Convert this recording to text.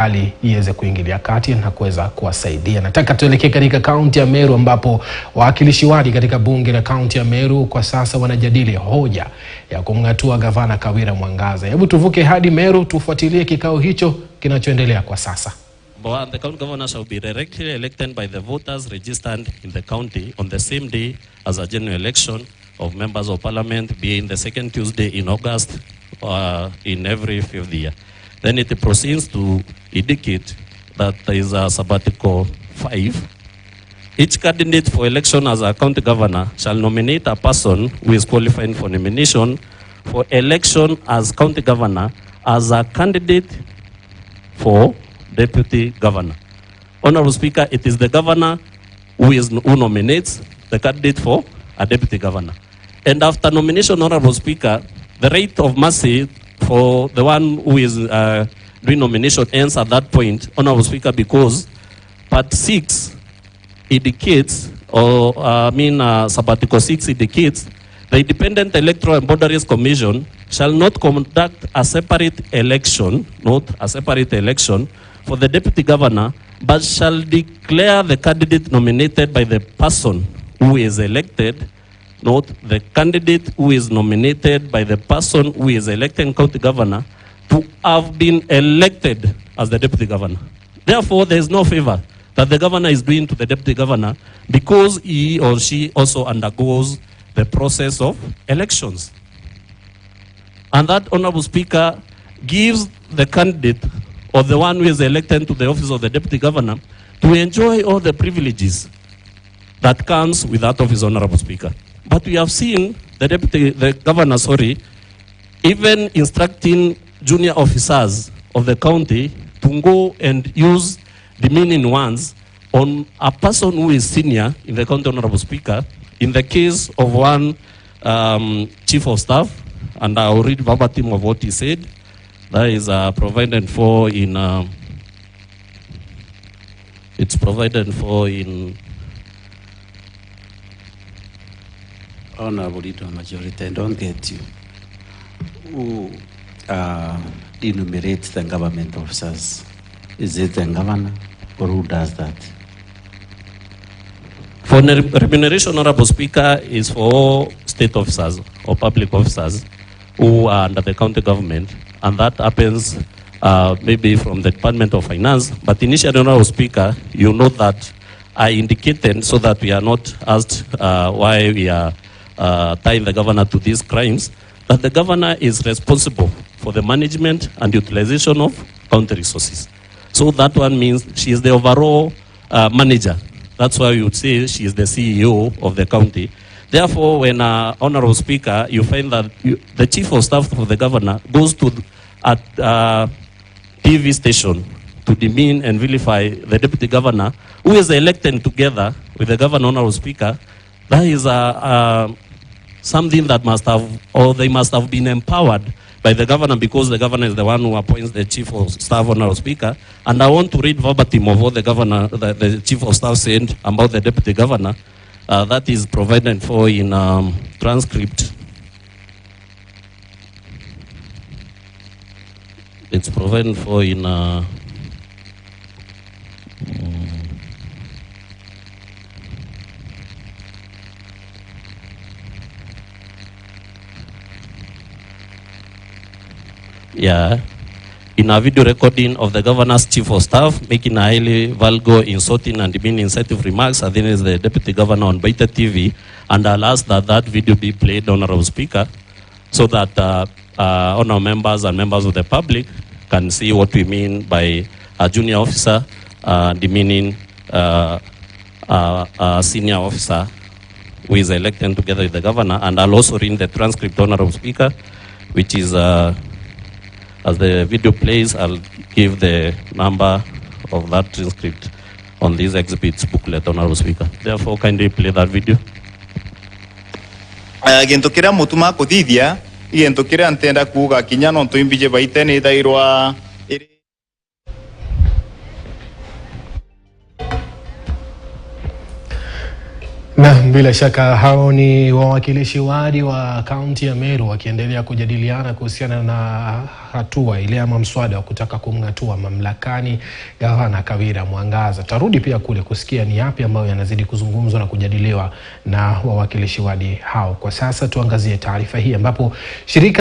hali iweze kuingilia kati na kuweza kuwasaidia. Nataka tuelekee katika kaunti ya Meru ambapo wawakilishi wadi katika bunge la kaunti ya Meru kwa sasa wanajadili hoja ya kumng'atua gavana Kawira Mwangaza. Hebu tuvuke hadi Meru tufuatilie kikao hicho kinachoendelea kwa sasa. The county governor shall be directly elected by the voters registered in the county on the same day as a general election of members of parliament, being the second Tuesday in August in every fifth year. Then it proceeds to indicate that there is a sabbatical 5. Each candidate for election as a county governor shall nominate a person who is qualified for nomination for election as county governor as a candidate for deputy governor. Honorable Speaker, it is the governor who nominates the candidate for a deputy governor. And after nomination, Honorable Speaker, the right of mercy for the one who is doing nomination ends at that point, Honorable Speaker, because Part 6 indicates, sabbatical 6 indicates, the Independent Electoral and Boundaries Commission shall not conduct a separate election, for the deputy governor, but shall declare the candidate nominated by the person who is elected, the candidate who is nominated by the person who is elected county governor to have been elected as the deputy governor. Therefore, there is no favor that the governor is doing to the deputy governor because he or she also undergoes the process of elections. And that, Honorable Speaker, gives the candidate or the one who is elected to the office of the deputy governor to enjoy all the privileges that comes with that office, Honorable Speaker. But we have seen the governor, even instructing junior officers of the county to go and use demeaning ones on a person who is senior in the county, Honorable Speaker. In the case of one chief of staff, and I'll read verbatim of what he said. That is provided for in. It's provided for in. Honorable Leader Majority, I don't get you. Who enumerates the government officers? Is it the governor or who does that? For remuneration, Honorable Speaker, is for all state officers or public officers who are under the county government, and that happens maybe from the Department of Finance. But initially, Honorable Speaker, you know that I indicated so that we are not asked why we are tying the governor to these crimes, that the governor is responsible for the management and utilization of county resources. So that one means she is the overall manager. That's why you would say she is the CEO of the county. Therefore, when Honorable Speaker, you find that the chief of staff of the governor goes to a TV station to demean and vilify the deputy governor, who is elected together with the governor, Honorable Speaker, that is something that must have, or they must have been empowered by the governor, because the governor is the one who appoints the chief of staff, Honorable Speaker. And I want to read verbatim of what the governor, the chief of staff said about the deputy governor. That is provided for in transcript. It's provided for in in a video recording of the governor's chief of staff making a highly vulgar, insulting and demeaning insensitive remarks against the deputy governor on Baita TV, and I'll ask that video be played, Honorable Speaker, so that honorable members and members of the public can see what we mean by a junior officer demeaning a senior officer who is elected together with the governor. And I'll also read the transcript, Honorable Speaker, which is as the video plays, I'll give the number of that transcript on these exhibits booklet, Honorable Speaker. Therefore, kindly play that video. Gentokera mutuma kudithia, gentokera ntenda kuga kinyano ntoimbije baitene dairwa. Na bila shaka hao ni wawakilishi wadi wa kaunti ya Meru wakiendelea kujadiliana kuhusiana na hatua ile ama mswada wa kutaka kumng'atua mamlakani gavana Kawira Mwangaza. Tarudi pia kule kusikia ni yapi ambayo yanazidi kuzungumzwa na kujadiliwa na wawakilishi wadi hao. Kwa sasa tuangazie taarifa hii ambapo shirika